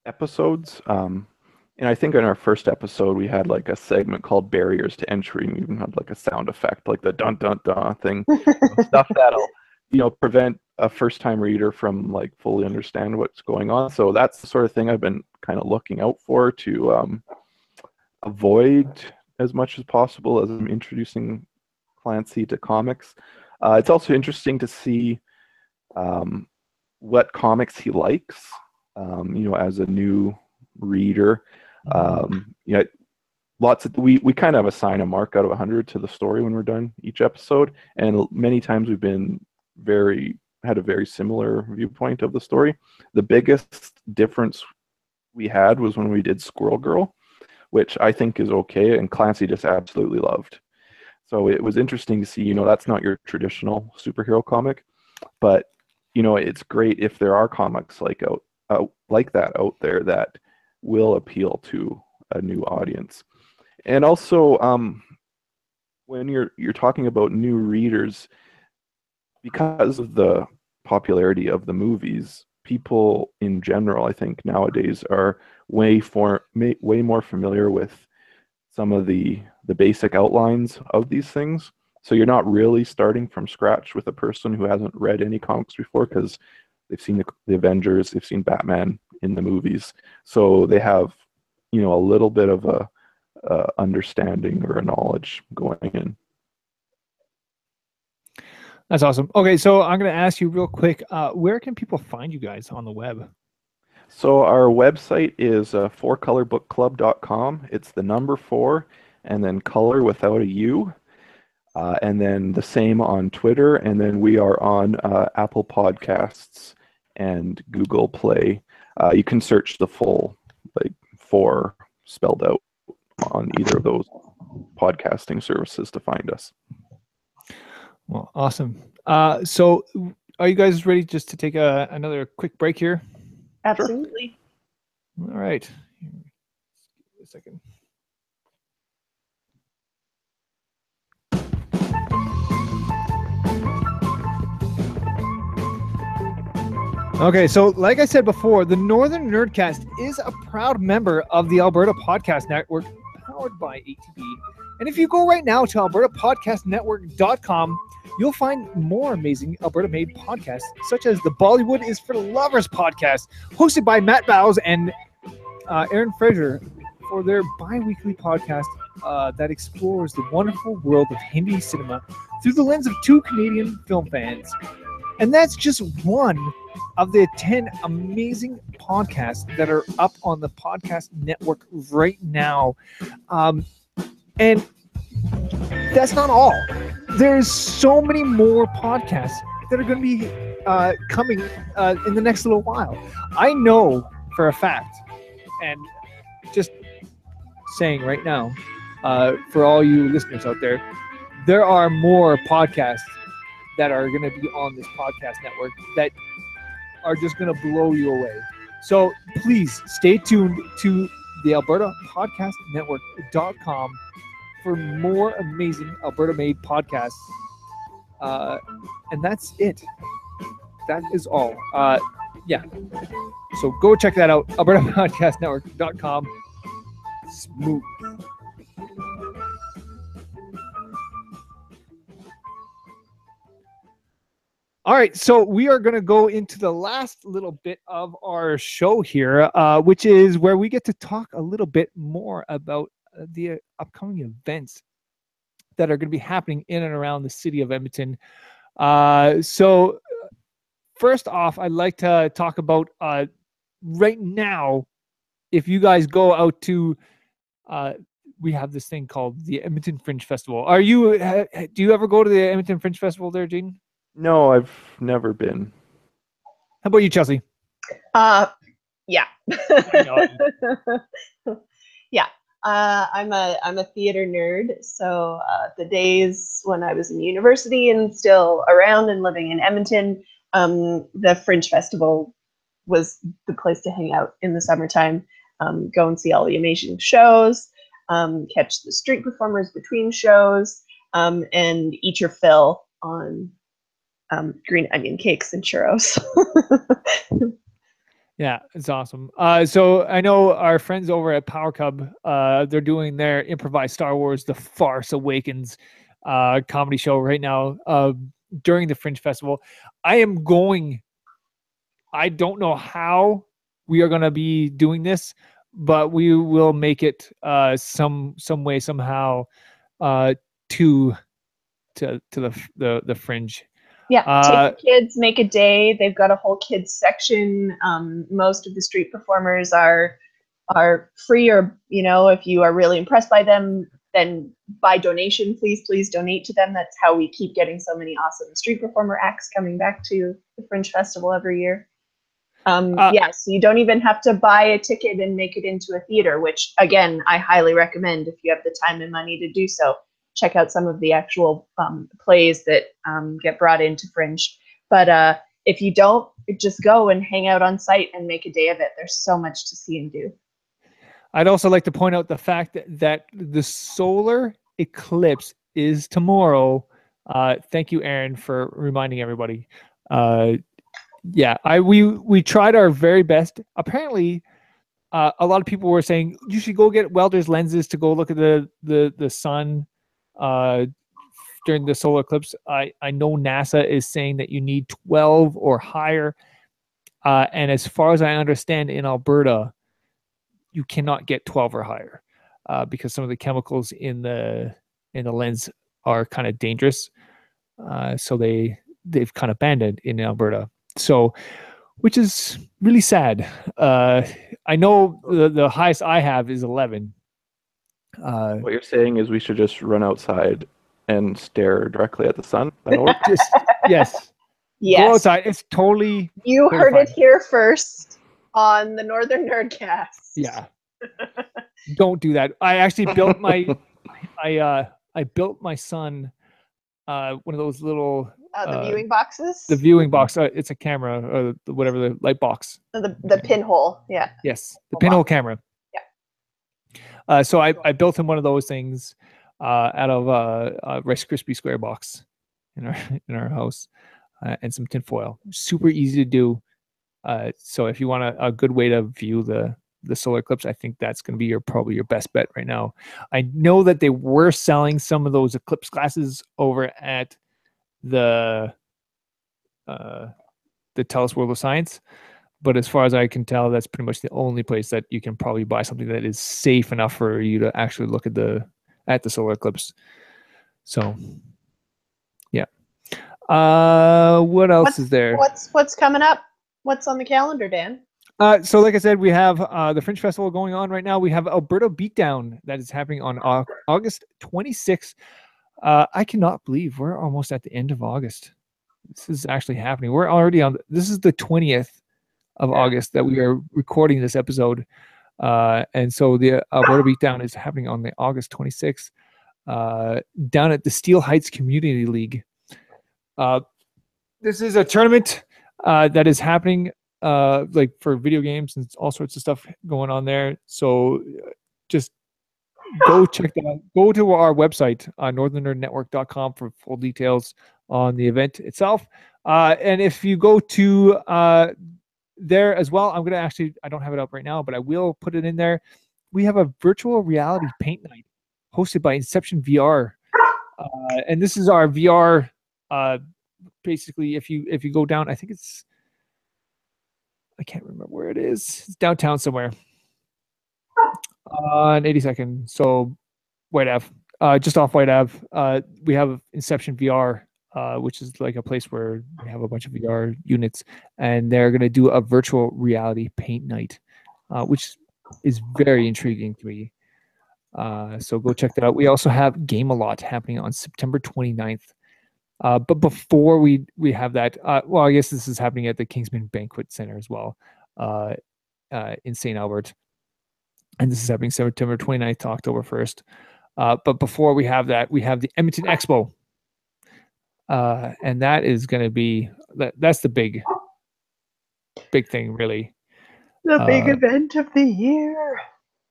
episodes. And I think in our first episode, we had like a segment called Barriers to Entry, and we even had like a sound effect, like the dun dun dun thing, stuff that'll, prevent a first-time reader from like fully understand what's going on. So that's the sort of thing I've been kind of looking out for to avoid as much as possible as I'm introducing Clancy to comics. It's also interesting to see what comics he likes, as a new reader. Lots of we kind of assign a mark out of 100 to the story when we're done each episode, and many times we've been had a very similar viewpoint of the story. The biggest difference we had was when we did Squirrel Girl, which I think is okay, and Clancy just absolutely loved. So it was interesting to see, that's not your traditional superhero comic, but it's great if there are comics like that out there that will appeal to a new audience. And also, when you're talking about new readers, because of the popularity of the movies, people in general, I think nowadays are way more familiar with some of the basic outlines of these things. So you're not really starting from scratch with a person who hasn't read any comics before, because they've seen the Avengers, they've seen Batman in the movies, so they have a little bit of a understanding or a knowledge going in. That's awesome. Okay, so I'm going to ask you real quick, where can people find you guys on the web? So our website is 4colorbookclub.com. It's the number 4 and then color without a U, and then the same on Twitter, and then we are on Apple Podcasts and Google Play. You can search the full 4 spelled out on either of those podcasting services to find us. Well, awesome. So are you guys ready just to take another quick break here? Absolutely. Sure. All right. Give me a second. Okay, so like I said before, the Northern Nerdcast is a proud member of the Alberta Podcast Network, powered by ATB. And if you go right now to albertapodcastnetwork.com, you'll find more amazing Alberta-made podcasts, such as the Bollywood is for Lovers podcast, hosted by Matt Bowes and Aaron Fraser, for their bi-weekly podcast that explores the wonderful world of Hindi cinema through the lens of 2 Canadian film fans. And that's just one of the 10 amazing podcasts that are up on the podcast network right now. And that's not all. There's so many more podcasts that are going to be coming in the next little while. I know for a fact, and just saying right now, for all you listeners out there, there are more podcasts that are going to be on this podcast network that are just going to blow you away. So please stay tuned to the Alberta Podcast Network.com for more amazing Alberta-made podcasts. And that's it. That is all. Yeah. So go check that out. Alberta Podcast Network.com. Smooth. All right, so we are going to go into the last little bit of our show here, which is where we get to talk a little bit more about the upcoming events that are going to be happening in and around the city of Edmonton. So first off, I'd like to talk about right now, if you guys go out to, we have this thing called the Edmonton Fringe Festival. Do you ever go to the Edmonton Fringe Festival there, Jaden? No, I've never been. How about you, Chelsea? Yeah. Yeah. Yeah. I'm a theater nerd. So the days when I was in university and still around and living in Edmonton, the Fringe Festival was the place to hang out in the summertime. Go and see all the amazing shows, catch the street performers between shows, and eat your fill on green onion cakes and churros. Yeah, it's awesome. So I know our friends over at Power Cub, they're doing their improvised Star Wars The Farce Awakens comedy show right now during the Fringe Festival. I don't know how we are going to be doing this, but we will make it some way, somehow to the Fringe. Yeah, take the kids, make a day. They've got a whole kids section. Most of the street performers are free, or if you are really impressed by them, then by donation, please donate to them. That's how we keep getting so many awesome street performer acts coming back to the Fringe Festival every year. Yes, you don't even have to buy a ticket and make it into a theater, which again, I highly recommend if you have the time and money to do so. Check out some of the actual plays that get brought into Fringe. But if you don't, just go and hang out on site and make a day of it. There's so much to see and do. I'd also like to point out the fact that the solar eclipse is tomorrow. Thank you, Aaron, for reminding everybody. Yeah, we tried our very best. Apparently, a lot of people were saying you should go get welder's lenses to go look at the sun during the solar eclipse. I know NASA is saying that you need 12 or higher, and as far as I understand, in Alberta, you cannot get 12 or higher because some of the chemicals in the lens are kind of dangerous. So they've kind of banned it in Alberta. So, which is really sad. I know the highest I have is 11. What you're saying is we should just run outside and stare directly at the sun? That'll work? Yes. Go outside. It's totally. You heard it here first on the Northern Nerdcast. Yeah. Don't do that. I actually built my. I built my son one of those little. The viewing boxes. The viewing box. It's a camera, or whatever, the light box. The pinhole. Yeah. Yes, the pinhole camera. So I built him one of those things out of a Rice Krispie square box in our house and some tinfoil. Super easy to do. So if you want a good way to view the solar eclipse, I think that's going to be probably your best bet right now. I know that they were selling some of those eclipse glasses over at the TELUS World of Science. But as far as I can tell, that's pretty much the only place that you can probably buy something that is safe enough for you to actually look at the solar eclipse. So, yeah. What else is there? What's coming up? What's on the calendar, Dan? So like I said, we have the Fringe Festival going on right now. We have Alberta Beatdown that is happening on August 26th. I cannot believe we're almost at the end of August. This is actually happening. We're already this is the 20th of August that we are recording this episode. And so the Alberta Beatdown is happening on the August 26th down at the Steel Heights Community League. This is a tournament that is happening like for video games and all sorts of stuff going on there. So just go check that out. Go to our website, northernnerdnetwork.com, for full details on the event itself. And if you go to there as well, I'm going to I don't have it up right now, but I will put it in there. We have a virtual reality paint night hosted by Inception VR. And this is our VR. Basically, if you go down, I think I can't remember where it is. It's downtown somewhere. On 82nd, so White Ave, just off White Ave. We have Inception VR, which is like a place where we have a bunch of VR units, and they're going to do a virtual reality paint night, which is very intriguing to me. So go check that out. We also have Game A Lot happening on September 29th. But before we have that, well, I guess this is happening at the Kingsman Banquet Center as well, in St. Albert. And this is happening September 29th to October 1st. But before we have that, we have the Edmonton Expo. And that is going to be, that's the big thing, really. The big event of the year.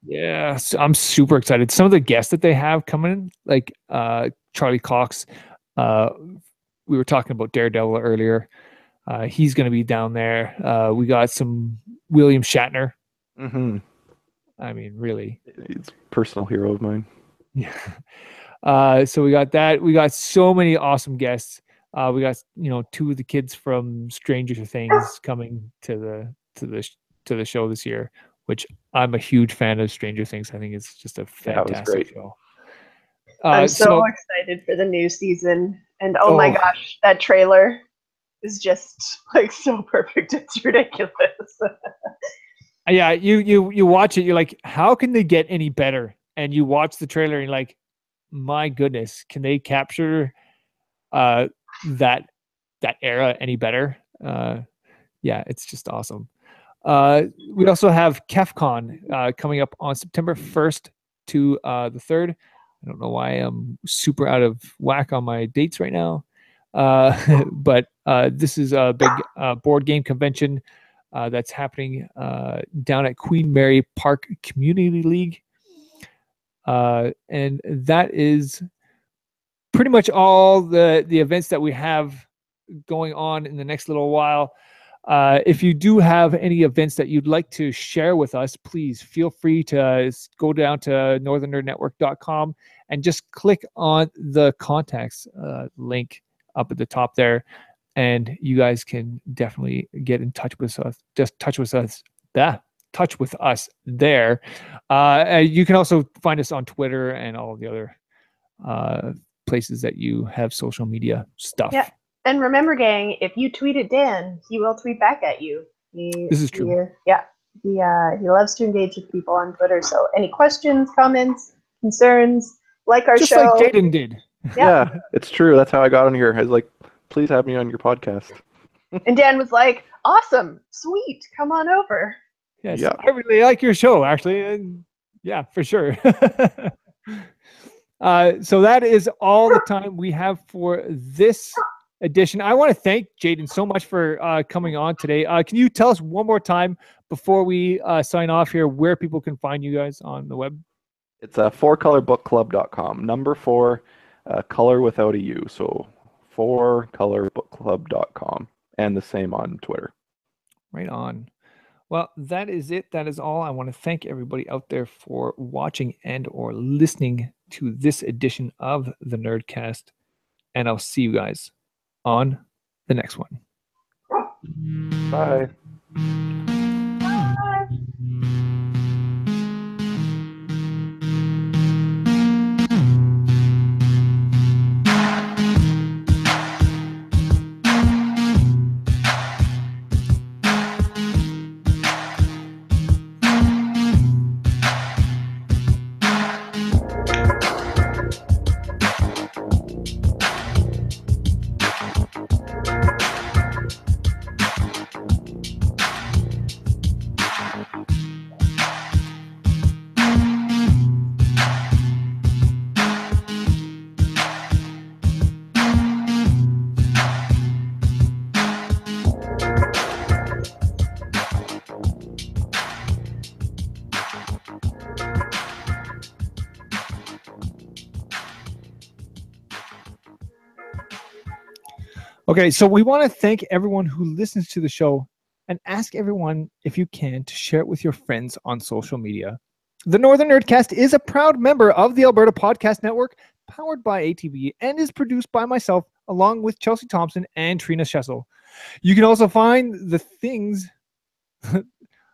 Yeah, so I'm super excited. Some of the guests that they have coming, like Charlie Cox. We were talking about Daredevil earlier. He's going to be down there. We got some William Shatner. Mm-hmm. I mean, really. He's a personal hero of mine. Yeah. So we got that. We got so many awesome guests. We got, two of the kids from Stranger Things coming to the show this year, which I'm a huge fan of Stranger Things. I think it's just a fantastic show. I'm so excited for the new season. And oh my gosh, that trailer is just like so perfect. It's ridiculous. Yeah, you watch it, you're like, how can they get any better? And you watch the trailer and you're like, my goodness, can they capture that era any better? Yeah, it's just awesome. We also have KefCon coming up on September 1st to the 3rd. I don't know why I'm super out of whack on my dates right now. But this is a big board game convention that's happening down at Queen Mary Park Community League. And that is pretty much all the events that we have going on in the next little while. If you do have any events that you'd like to share with us, please feel free to go down to northernnerdnetwork.com and just click on the contacts link up at the top there, and you guys can definitely get in touch with us. Just touch with us there. You can also find us on Twitter and all of the other places that you have social media stuff. Yeah. And remember, gang, if you tweet at Dan, he will tweet back at you. This is true. He loves to engage with people on Twitter. So any questions, comments, concerns, like our just show. Just like Jaden did. Yeah, it's true. That's how I got on here. I was like, please have me on your podcast. And Dan was like, awesome, sweet, come on over. Yes, yeah. I really like your show, actually. And yeah, for sure. So that is all the time we have for this edition. I want to thank Jaden so much for coming on today. Can you tell us one more time before we sign off here where people can find you guys on the web? It's 4colorbookclub.com. Number 4, color without a U. So 4colorbookclub.com, and the same on Twitter. Right on. Well, that is it. That is all. I want to thank everybody out there for watching and or listening to this edition of the Nerdcast, and I'll see you guys on the next one. Bye. Okay, so we want to thank everyone who listens to the show and ask everyone, if you can, to share it with your friends on social media. The Northern Nerdcast is a proud member of the Alberta Podcast Network, powered by ATV, and is produced by myself, along with Chelsea Thompson and Trina Schessel. You can also find the things,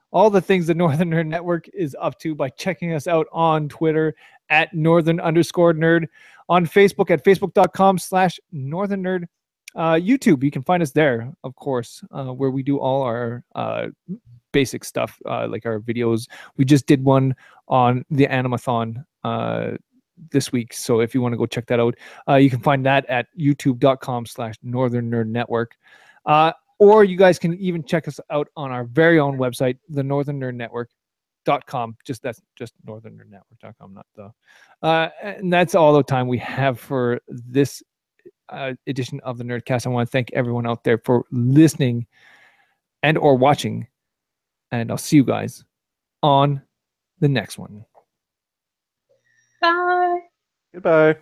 all the things the Northern Nerd Network is up to by checking us out on Twitter at Northern_Nerd, on Facebook at Facebook.com/Northern Nerd. YouTube, you can find us there, of course, where we do all our basic stuff, like our videos. We just did one on the Animathon this week, so if you want to go check that out, you can find that at youtube.com/Northern Nerd Network. Or you guys can even check us out on our very own website, the northernnerdnetwork.com. That's just northernnerdnetwork.com, not the. And that's all the time we have for this edition of the Nerdcast. I want to thank everyone out there for listening and or watching, and I'll see you guys on the next one. Bye. Goodbye.